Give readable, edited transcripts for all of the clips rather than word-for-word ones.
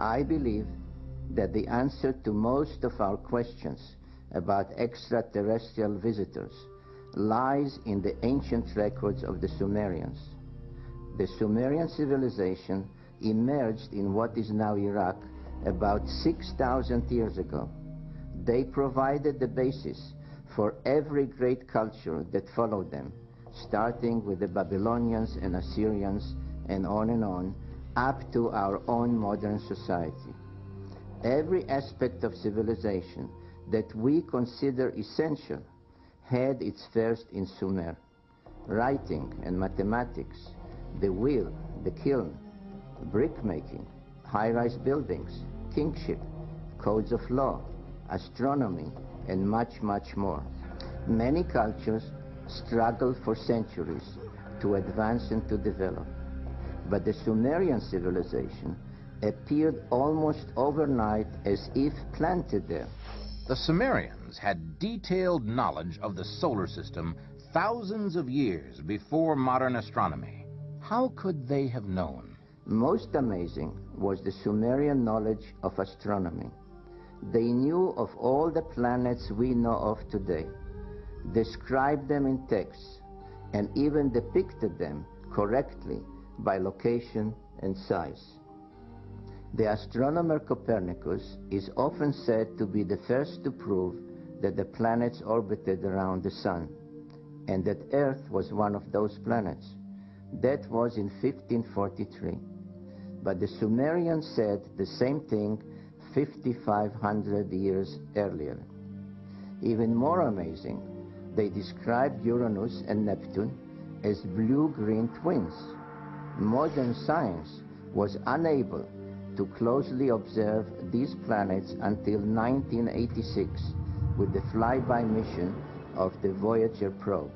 I believe that the answer to most of our questions about extraterrestrial visitors lies in the ancient records of the Sumerians. The Sumerian civilization emerged in what is now Iraq about 6,000 years ago. They provided the basis for every great culture that followed them, starting with the Babylonians and Assyrians and on, up to our own modern society. Every aspect of civilization that we consider essential had its first in Sumer. Writing and mathematics, the wheel, the kiln, brick-making, high-rise buildings, kingship, codes of law, astronomy, and much, much more. Many cultures struggled for centuries to advance and to develop. But the Sumerian civilization appeared almost overnight as if planted there. The Sumerians had detailed knowledge of the solar system thousands of years before modern astronomy. How could they have known? Most amazing was the Sumerian knowledge of astronomy. They knew of all the planets we know of today, described them in texts, and even depicted them correctly by location and size. The astronomer Copernicus is often said to be the first to prove that the planets orbited around the sun, and that Earth was one of those planets. That was in 1543. But the Sumerians said the same thing 5,500 years earlier. Even more amazing, they described Uranus and Neptune as blue-green twins. Modern science was unable to closely observe these planets until 1986 with the flyby mission of the Voyager probe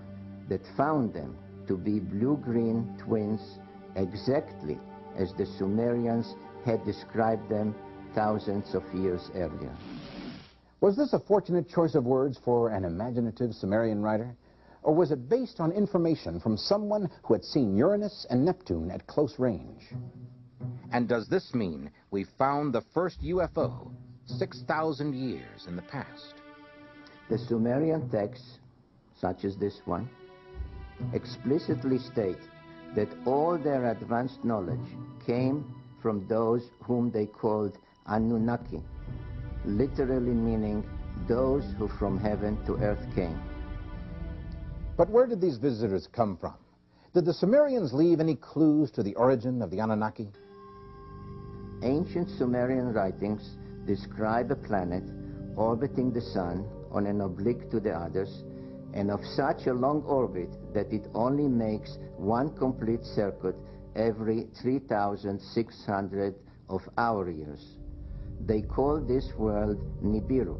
that found them to be blue-green twins exactly as the Sumerians had described them thousands of years earlier. Was this a fortunate choice of words for an imaginative Sumerian writer? Or was it based on information from someone who had seen Uranus and Neptune at close range? And does this mean we found the first UFO 6,000 years in the past? The Sumerian texts, such as this one, explicitly state that all their advanced knowledge came from those whom they called Anunnaki, literally meaning those who from heaven to earth came. But where did these visitors come from? Did the Sumerians leave any clues to the origin of the Anunnaki? Ancient Sumerian writings describe a planet orbiting the sun on an oblique to the others, and of such a long orbit that it only makes one complete circuit every 3,600 of our years. They call this world Nibiru,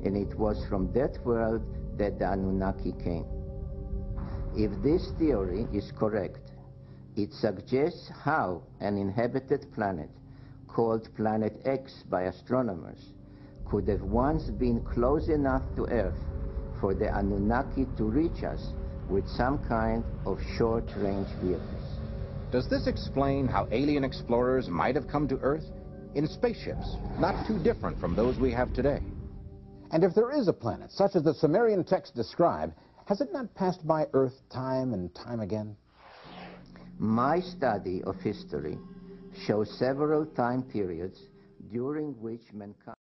and it was from that world that the Anunnaki came. If this theory is correct, it suggests how an inhabited planet, called Planet X by astronomers, could have once been close enough to Earth for the Anunnaki to reach us with some kind of short-range vehicles. Does this explain how alien explorers might have come to Earth in spaceships not too different from those we have today? And if there is a planet such as the Sumerian texts describe, has it not passed by Earth time and time again? My study of history shows several time periods during which mankind